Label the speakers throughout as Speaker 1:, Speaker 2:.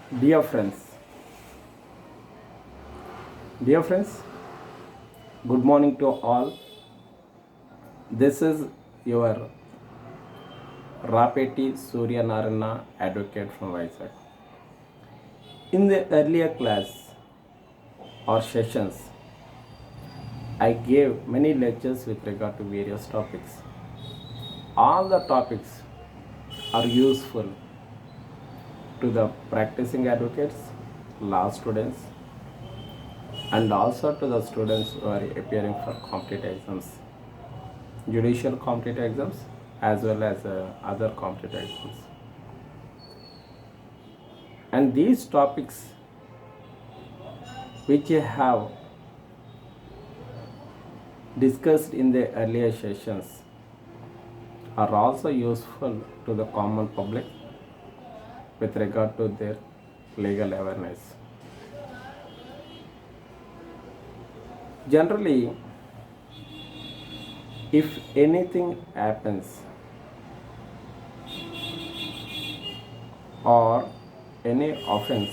Speaker 1: Dear friends, dear friends, good morning to all. This is your RAPETI Suryanarayana advocate from Visakhapatnam. In the earlier class or sessions, I gave many lectures with regard to various topics. All the topics are useful to the practicing advocates, law students, and also to the students who are appearing for competitive exams, judicial competitive exams, as well as other competitive exams. And these topics which I have discussed in the earlier sessions are also useful to the common public with regard to their legal awareness. Generally, if anything happens or any offense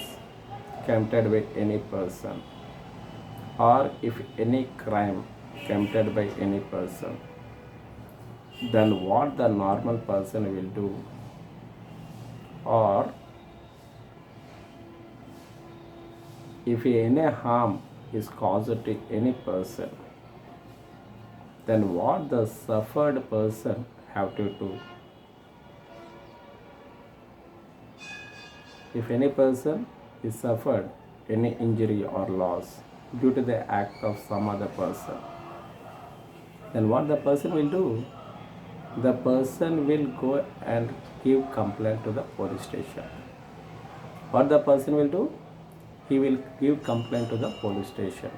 Speaker 1: committed by any person, or if any crime committed by any person, then what the normal person will do, or if any harm is caused to any person, then what the suffered person have to do. If any person is suffered any injury or loss due to the act of some other person, then what the person will do? The person will go and give complaint to the police station. What the person will do? He will give complaint to the police station.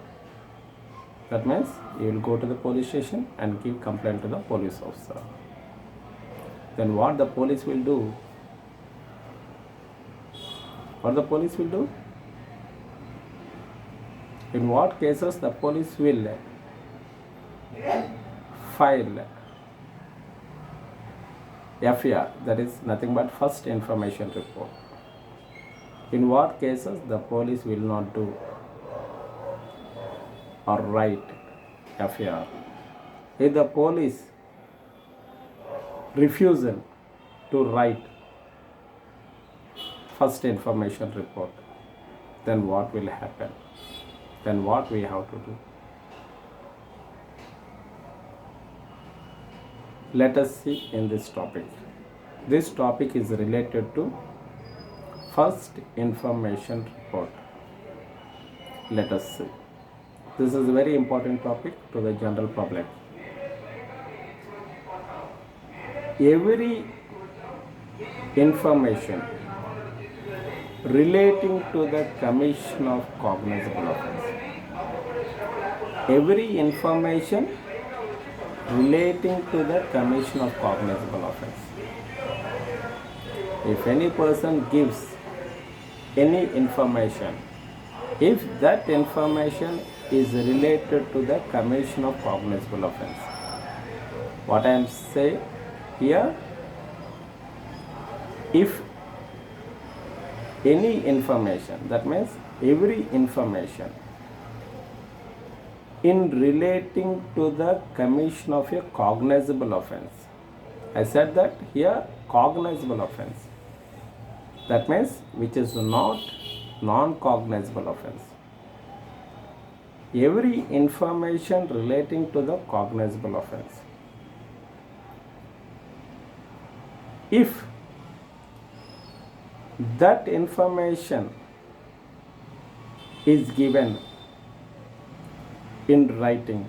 Speaker 1: That means he will go to the police station and give complaint to the police officer. Then what the police will do? What the police will do? In what cases the police will file FIR, that is nothing but first information report. In what cases the police will not do or write FIR? If the police refusal to write first information report, then what will happen? Then what we have to do? Let us see in this topic. This topic is related to first information report. Let us see. This is a very important topic to the general public. Every information relating to the commission of cognizable offense. Every information relating to the commission of cognizable offense. If any person gives any information, if that information is related to the commission of cognizable offense, what I am saying here, if any information, that means every information in relating to the commission of a cognizable offense. I said that here cognizable offense. That means which is not non-cognizable offense. Every information relating to the cognizable offense. If that information is given in writing,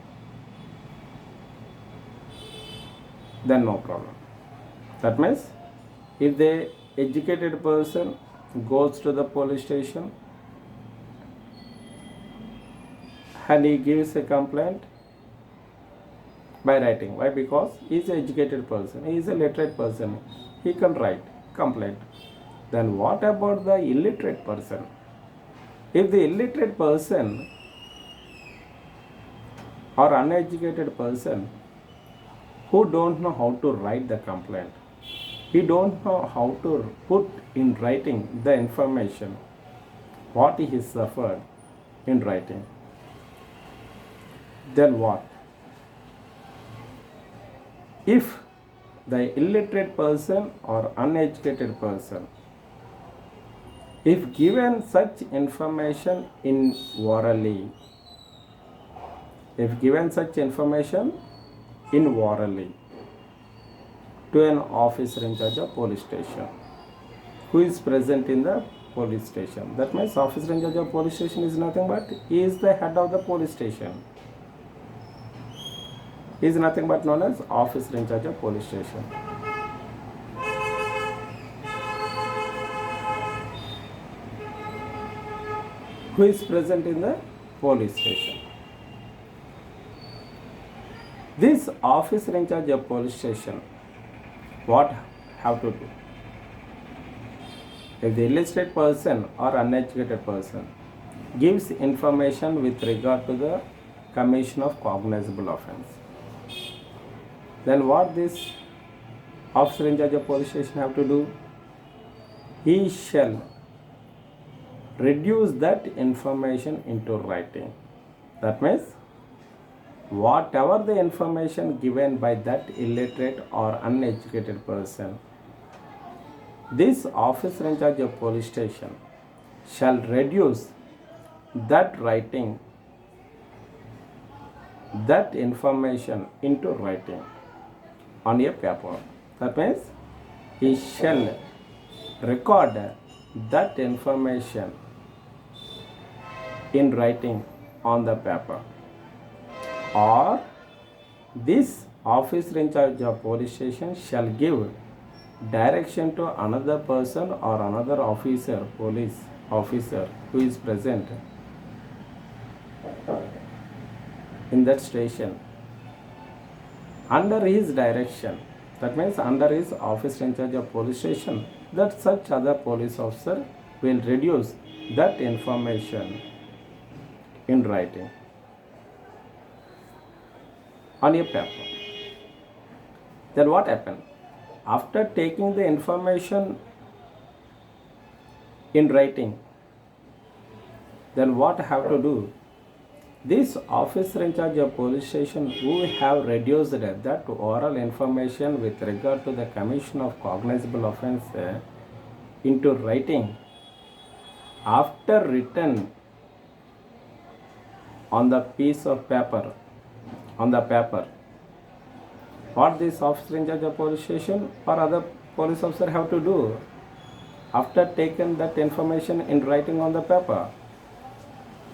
Speaker 1: then no problem. That means if the educated person goes to the police station and he gives a complaint by writing. Why? Because he is an educated person, he is a literate person, he can write complaint. Then what about the illiterate person? If the illiterate person or uneducated person who don't know how to write the complaint, he don't know how to put in writing the information, what he suffered in writing. Then what? If the illiterate person or uneducated person, if given such information in orally, if given such information in orally to an officer in charge of police station who is present in the police station, that means officer in charge of police station is nothing but he is the head of the police station. He is nothing but known as officer in charge of police station. Who is present in the police station. This officer in charge of police station, what have to do? If the illiterate person or uneducated person gives information with regard to the commission of cognizable offence, then what this officer in charge of police station have to do? He shall reduce that information into writing. That means whatever the information given by that illiterate or uneducated person, this officer in charge of police station shall reduce that writing, that information into writing on a paper. That means he shall record that information in writing on the paper, or this officer in charge of police station shall give direction to another person or another officer, police officer who is present in that station under his direction. That means under his officer in charge of police station, that such other police officer will reduce that information in writing on a paper. Then what happened? After taking the information in writing, then what have to do? This officer in charge of police station who have reduced that oral information with regard to the commission of cognizable offence into writing, after written on the piece of paper, on the paper, what this officer in charge of police station or other police officer have to do? After taken that information in writing on the paper,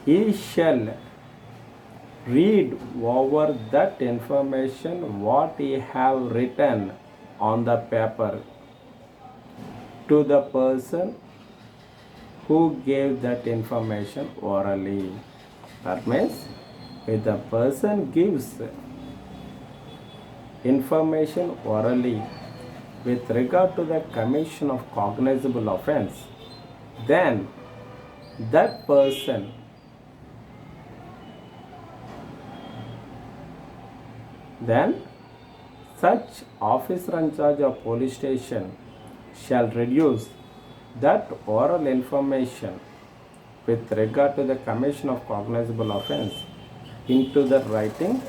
Speaker 1: he shall read over that information what he have written on the paper to the person who gave that information orally. That means if the person gives information orally with regard to the commission of cognizable offence, then that person such officer in charge of police station shall reduce that oral information with regard to the commission of cognizable offence into the writing,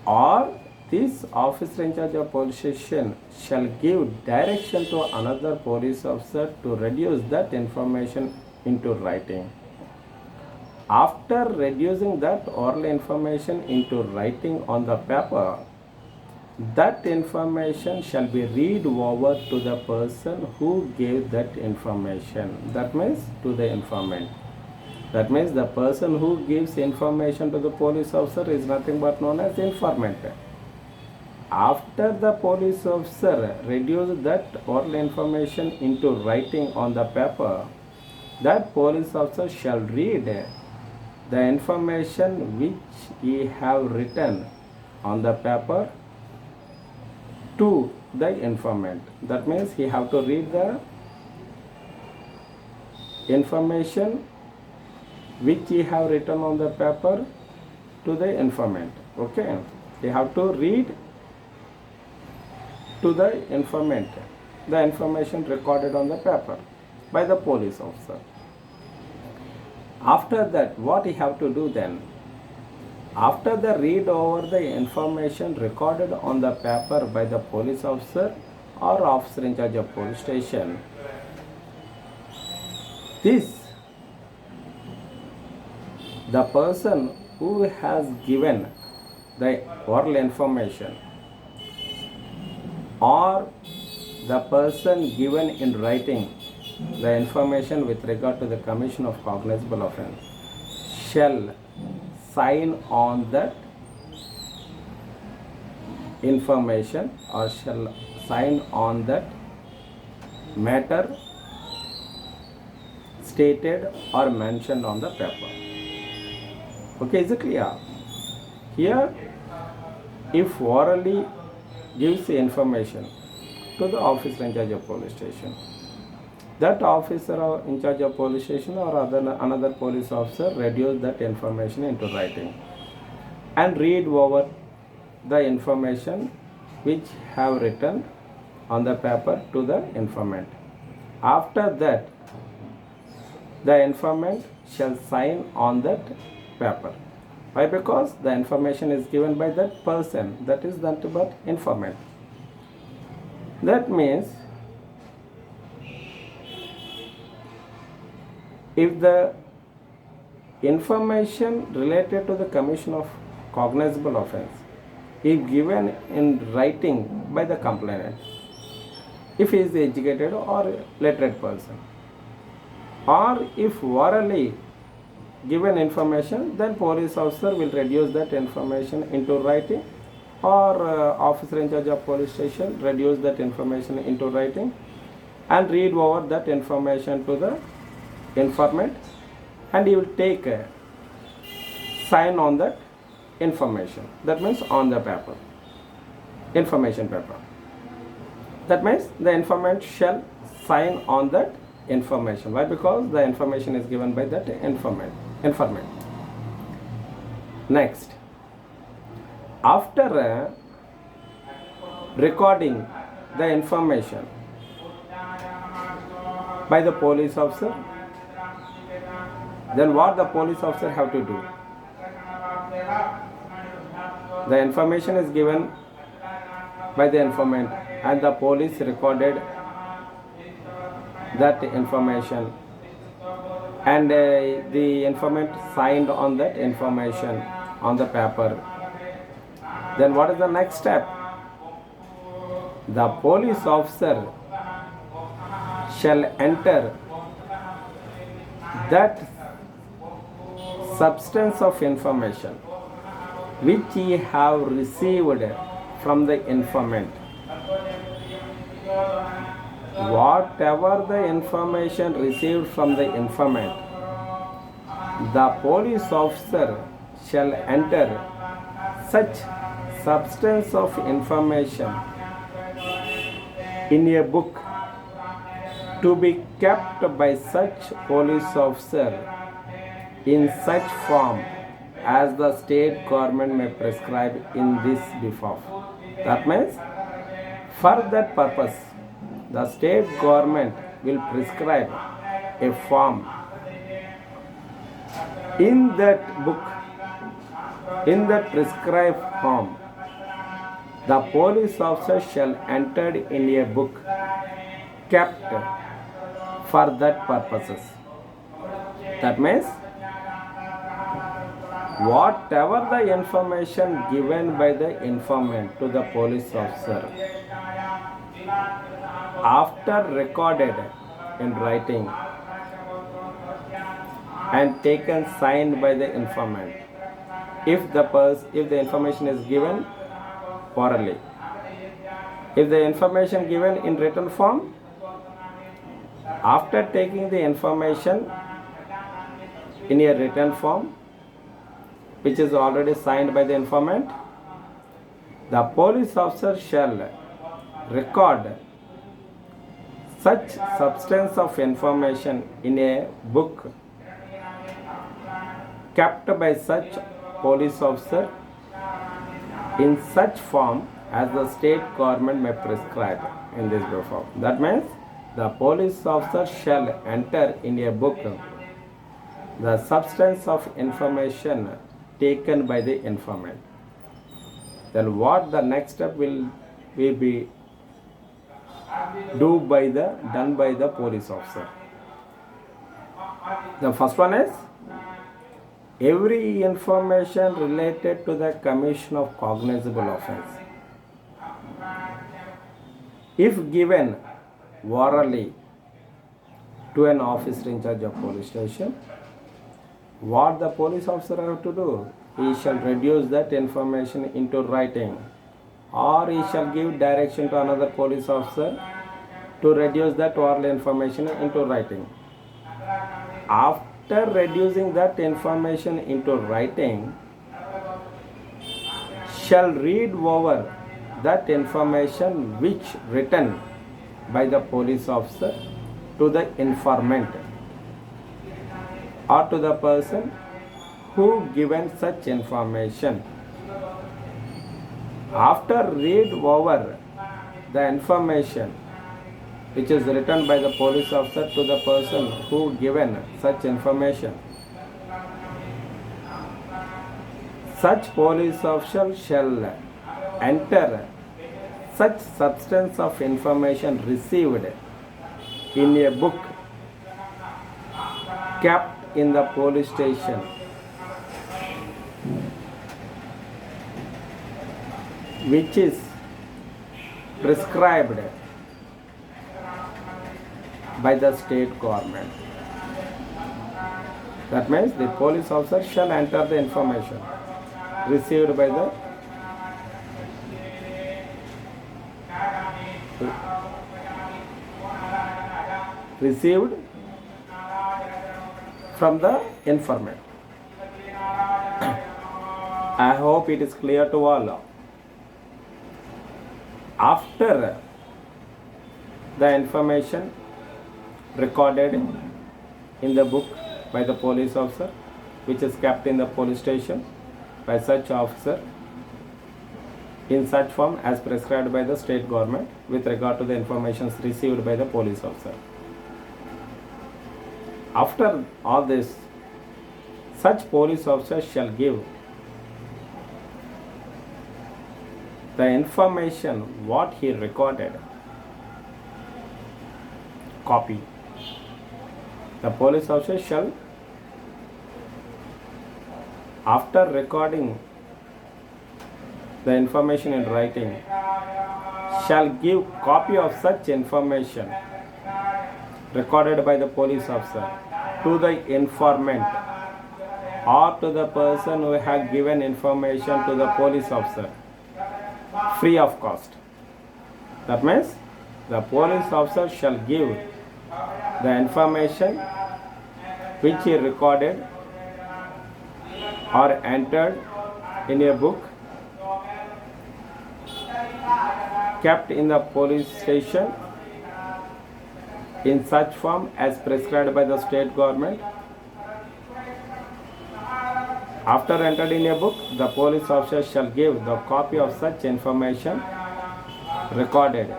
Speaker 1: or this officer in charge of police station shall give direction to another police officer to reduce that information into writing. After reducing that oral information into writing on the paper, that information shall be read over to the person who gave that information. That means to the informant. That means the person who gives information to the police officer is nothing but known as informant. After the police officer reduces that oral information into writing on the paper, that police officer shall read the information which he have written on the paper to the informant. That means he have to read the information which he have written on the paper to the informant. Okay, he have to read to the informant the information recorded on the paper. by the police officer. After that, what he have to do then? After the read over the information recorded on the paper by the police officer or officer in charge of police station, the person who has given the oral information or the person given in writing the information with regard to the commission of cognizable offence shall sign on that information or shall sign on that matter stated or mentioned on the paper. Okay, is it clear? Here, if orally gives the information to the officer in charge of police station, that officer in charge of police station or another police officer reduce that information into writing and read over the information which have written on the paper to the informant. After that, the informant shall sign on that paper. Why? Because the information is given by that person, that is nothing but informant. That means if the information related to the commission of cognizable offence is given in writing by the complainant, if he is the educated or literate person, or if orally given information, then police officer will reduce that information into writing, or officer in charge of police station reduce that information into writing and read over that information to the informant, and he will take a sign on that information. That means on the paper, information paper. That means the informant shall sign on that information. Why? Because the information is given by that informant. Next, after recording the information by the police officer, then what the police officer have to do? The information is given by the informant and the police recorded that information, and the informant signed on that information on the paper. Then what is the next step? The police officer shall enter that substance of information which he have received from the informant. Whatever the information received from the informant, the police officer shall enter such substance of information in a book to be kept by such police officer in such form as the state government may prescribe in this behalf. That means, for that purpose, the state government will prescribe a form in that book, in that prescribed form. The police officer shall enter in a book kept for that purposes. That means, whatever the information given by the informant to the police officer, after recorded in writing and taken signed by the informant, if the information is given orally, if the information given in written form, after taking the information in a written form which is already signed by the informant, the police officer shall record such substance of information in a book kept by such police officer in such form as the state government may prescribe in this form. That means The police officer shall enter in a book the substance of information taken by the informant. Then what the next step will be done by the police officer? The first one is every information related to the commission of cognizable offense, if given orally to an officer in charge of police station, what the police officer have to do? He shall reduce that information into writing, or he shall give direction to another police officer to reduce that oral information into writing. After reducing that information into writing, shall read over that information which written by the police officer to the informant or to the person who given such information. After read over the information which is written by the police officer to the person who given such information, such police officer shall enter such substance of information received in a book kept in the police station, which is prescribed by the state government. That means the police officer shall enter the information received by the from the informant. I hope it is clear to all. After the information recorded in the book by the police officer, which is kept in the police station by such officer in such form as prescribed by the state government with regard to the information received by the police officer. After all this, such police officer shall give the information what he recorded copy. The police officer shall, after recording the information in writing, shall give copy of such information recorded by the police officer to the informant or to the person who had given information to the police officer free of cost. That means the police officer shall give the information which he recorded or entered in a book kept in the police station in such form as prescribed by the state government. After entered in a book, the police officer shall give the copy of such information recorded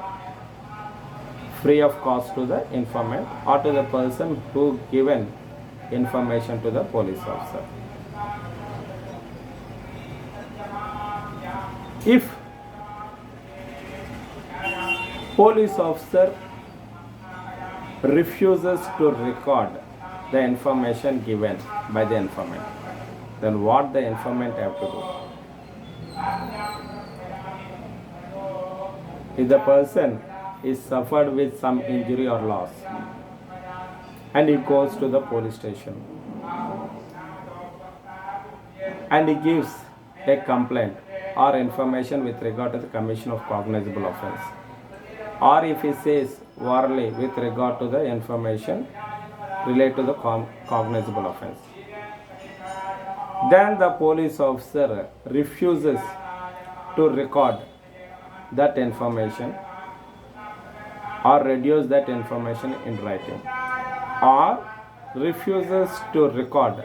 Speaker 1: free of cost to the informant or to the person who given information to the police officer. If police officer refuses to record the information given by the informant, then what the informant have to do? If the person is suffered with some injury or loss and he goes to the police station and he gives a complaint or information with regard to the commission of cognizable offense, or if he says orally with regard to the information related to the cognizable offense, then the police officer refuses to record that information or reduce that information in writing, or refuses to record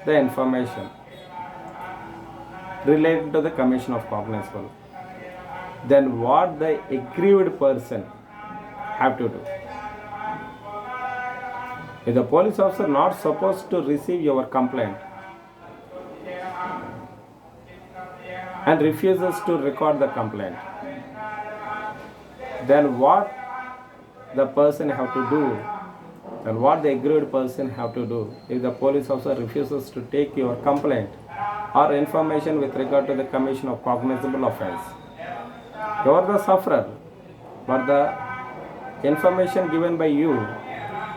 Speaker 1: the information related to the commission of cognizable, then what the aggrieved person have to do? If the police officer not supposed to receive your complaint and refuses to record the complaint, then what the person have to do, then what the aggrieved person have to do if the police officer refuses to take your complaint or information with regard to the commission of cognizable offense? You are the sufferer, but the information given by you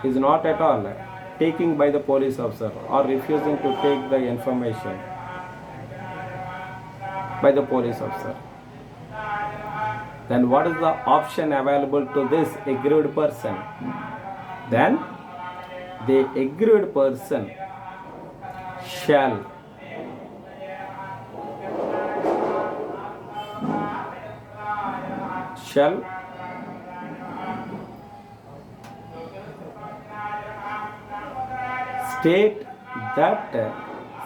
Speaker 1: is not at all taken by the police officer or refusing to take the information by the police officer. Then what is the option available to this aggrieved person? Then the aggrieved person shall state that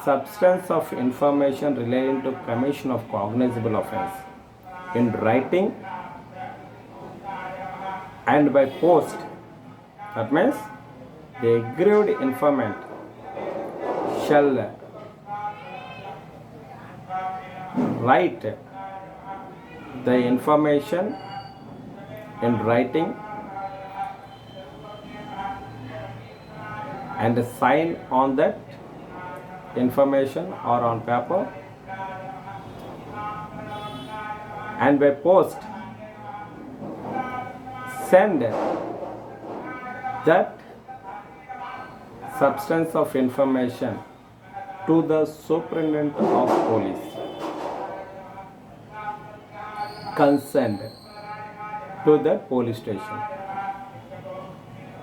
Speaker 1: substance of information relating to commission of cognizable offense in writing and by post. That means the aggrieved informant shall write the information in writing and sign on that information or on paper, and by post send that substance of information to the superintendent of police concerned to the police station.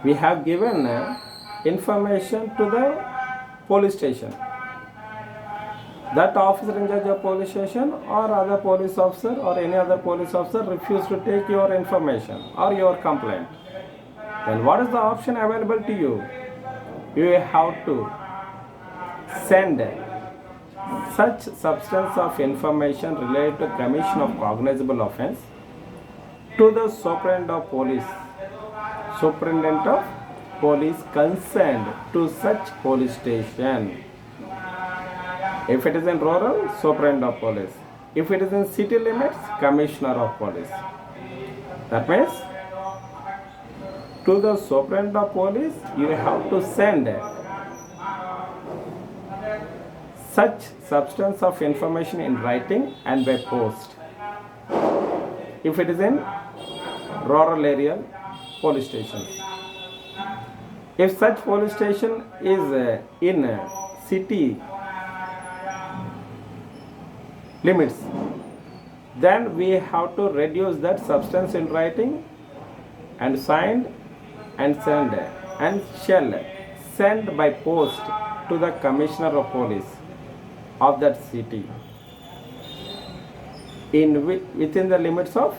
Speaker 1: We have given information to the police station. That officer in charge of police station or other police officer or any other police officer refuse to take your information or your complaint. Then what is the option available to you? You have to send such substance of information related to commission of cognizable offense to the superintendent of police concerned to such police station. If it is in rural, superintendent of police. If it is in city limits, commissioner of police. That means to the superintendent of police, you have to send such substance of information in writing and by post. If it is in rural area, police station. If such police station is in city limits, then we have to reduce that substance in writing and signed and send and shall send by post to the commissioner of police of that city within the limits of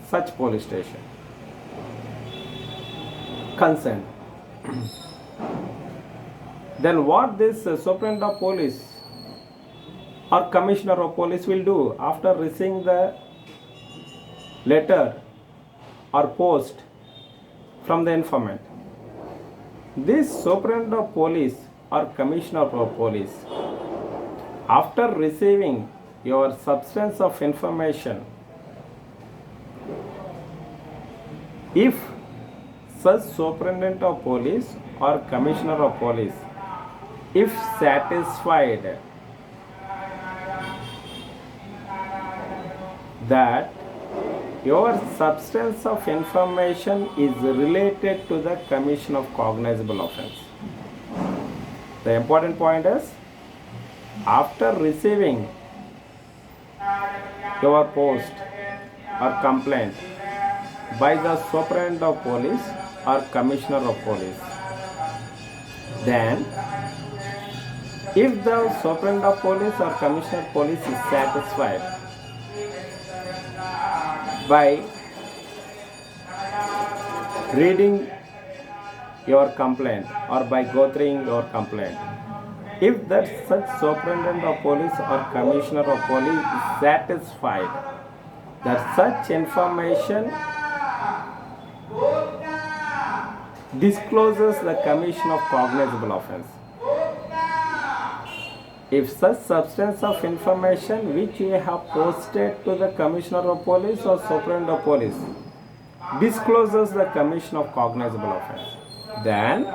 Speaker 1: such police station. Consent. Then what this superintendent of police or commissioner of police will do after receiving the letter or post from the informant? This superintendent of police or commissioner of police, after receiving your substance of information, if such superintendent of police or commissioner of police, if satisfied that your substance of information is related to the commission of cognizable offense. The important point is, after receiving your post or complaint by the superintendent of police or commissioner of police, then if the superintendent of police or commissioner of police is satisfied by reading your complaint or by go through your complaint, if that such superintendent of police or commissioner of police is satisfied that such information discloses the commission of cognizable offense. If such substance of information which you have posted to the commissioner of police or superintendent of police discloses the commission of cognizable offense, then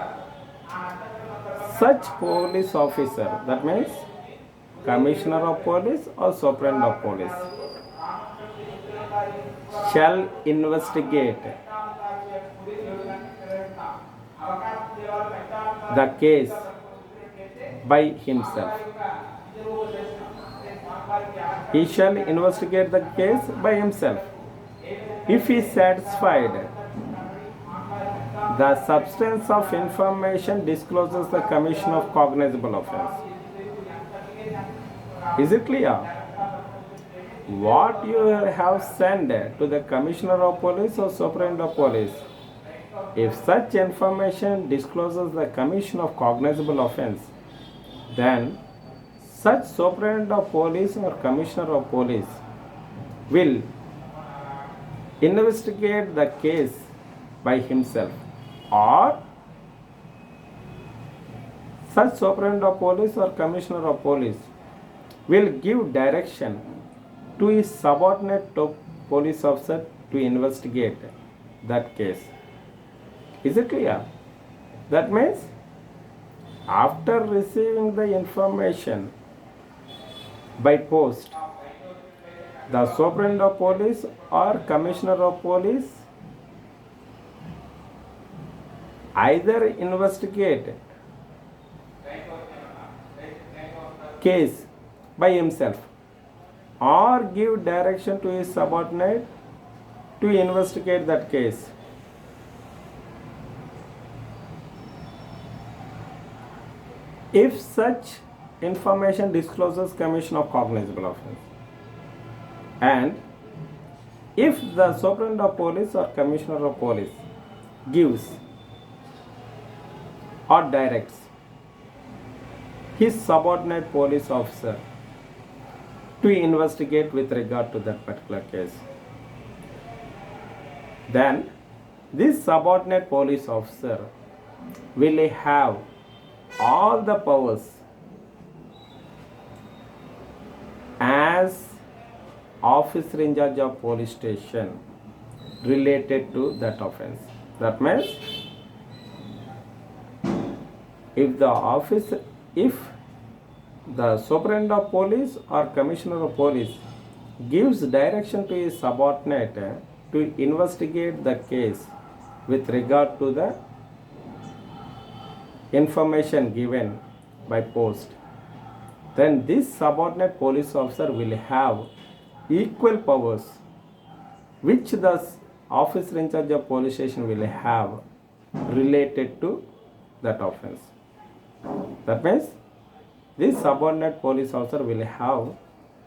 Speaker 1: such police officer, that means commissioner of police or superintendent of police, shall investigate the case by himself. He shall investigate the case by himself. If he is satisfied the substance of information discloses the commission of cognizable offense. Is it clear? What you have sent to the commissioner of police or superintendent of police, if such information discloses the commission of cognizable offense, then such superintendent of police or commissioner of police will investigate the case by himself, or such superintendent of police or commissioner of police will give direction to his subordinate police officer to investigate that case. Is it clear? That means after receiving the information by post, the superintendent of police or commissioner of police either investigate case by himself or give direction to his subordinate to investigate that case. If such information discloses commission of cognizable offense, and if the superintendent of police or commissioner of police gives or directs his subordinate police officer to investigate with regard to that particular case, then this subordinate police officer will have all the powers as officer in charge of police station related to that offense. That means if the superintendent of police or commissioner of police gives direction to his subordinate to investigate the case with regard to the information given by post, then this subordinate police officer will have equal powers which the officer in charge of police station will have related to that offense. That means this subordinate police officer will have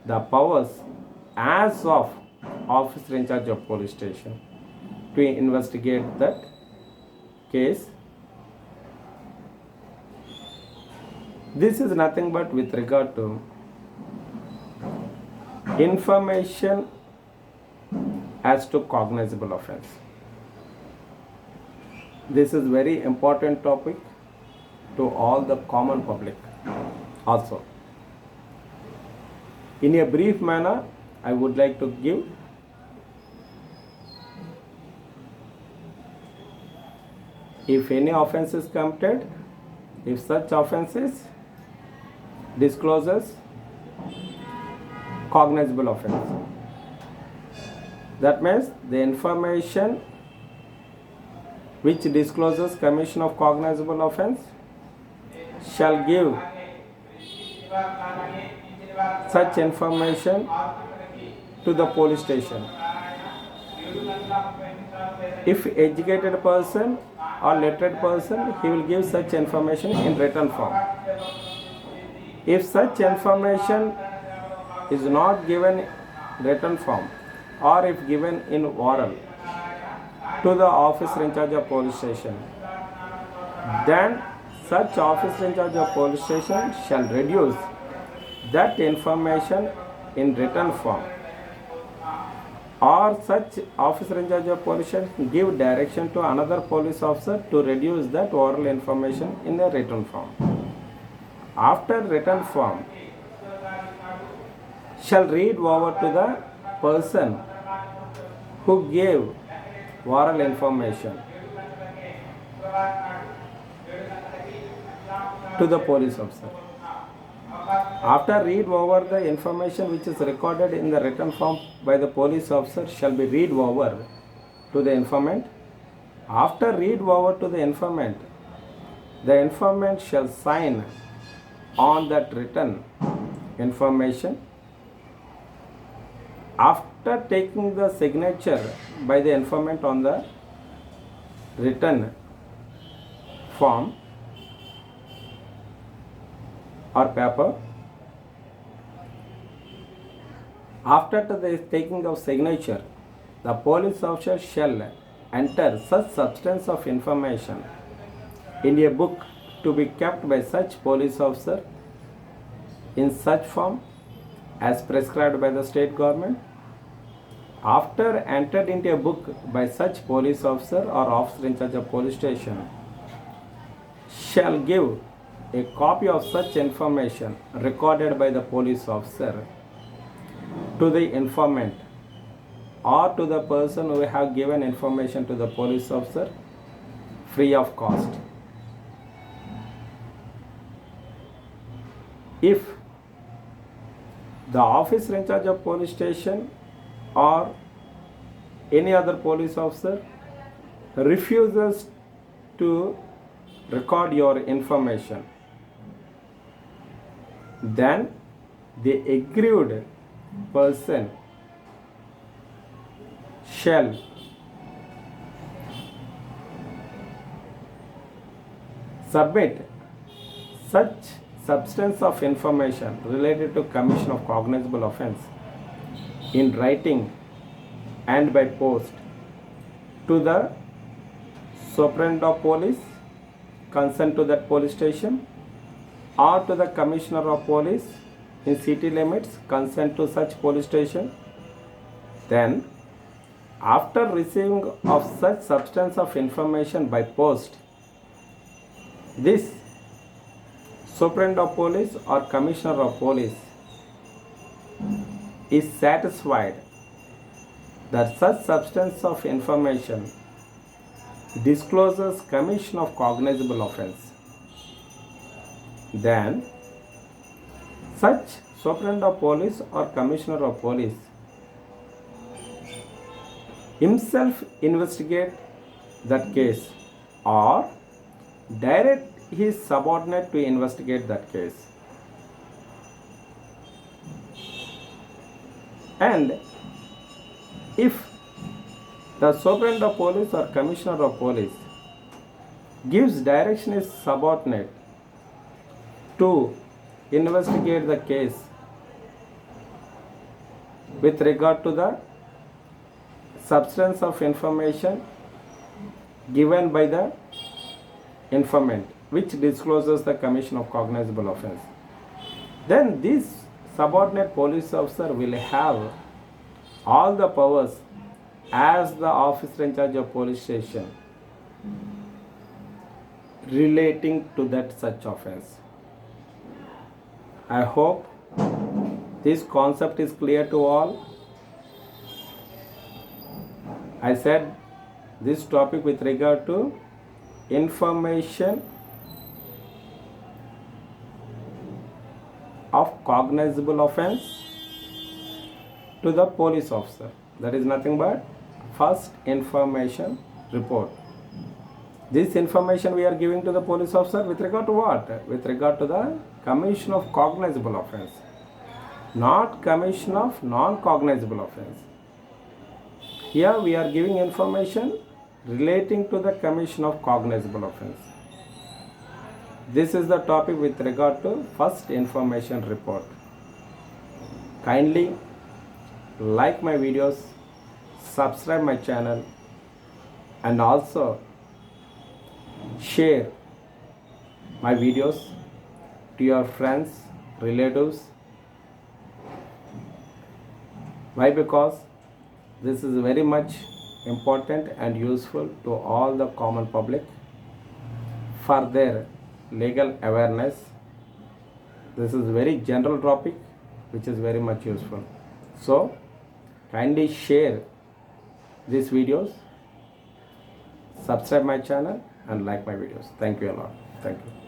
Speaker 1: the powers as of officer in charge of police station to investigate that case. This is nothing but with regard to information as to cognizable offense. This is very important topic to all the common public also. In a brief manner, I would like to give if any offense is committed, if such offenses discloses cognizable offense, that means the information which discloses commission of cognizable offense shall give such information to the police station. If educated person or literate person, he will give such information in written form. If such information is not given written form, or if given in oral to the officer in charge of police station, then such officer in charge of police station shall reduce that information in written form or such officer in charge of police station give direction to another police officer to reduce that oral information in a written form. After written form shall read over to the person who gave oral information to the police officer. After read over the information which is recorded in the written form by the police officer shall be read over to the informant. After read over to the informant shall sign on that written information. After taking the signature by the informant on the written form or paper, after the taking of signature, the police officer shall enter such substance of information in a book to be kept by such police officer in such form as prescribed by the state government. After entered into a book by such police officer or officer in charge of police station, shall give a copy of such information recorded by the police officer to the informant or to the person who have given information to the police officer free of cost. If the officer in charge of police station or any other police officer refuses to record your information, then the aggrieved person shall submit such substance of information related to commission of cognizable offence in writing and by post to the superintendent of police concerned to that police station or to the commissioner of police in city limits concerned to such police station. Then after receiving of such substance of information by post, this superintendent of police or commissioner of police is satisfied that such substance of information discloses commission of cognizable offence, then such superintendent of police or commissioner of police himself investigate that case or direct his subordinate to investigate that case. And if the superintendent of police or commissioner of police gives direction his subordinate to investigate the case with regard to the substance of information given by the informant which discloses the commission of cognizable offence, then this subordinate police officer will have all the powers as the officer in charge of police station relating to that such offence. I hope this concept is clear to all. I said this topic with regard to information of cognizable offence to the police officer. That is nothing but first information report. This information we are giving to the police officer with regard to what? With regard to the commission of cognizable offence, not commission of non-cognizable offence. Here we are giving information relating to the commission of cognizable offence. This is the topic with regard to first information report. Kindly like my videos, subscribe my channel, and also share my videos to your friends, relatives. Why? Because This is very much important and useful to all the common public for their legal awareness. This is very general topic which is very much useful. So kindly share these videos, subscribe my channel and like my videos. Thank you a lot. Thank you.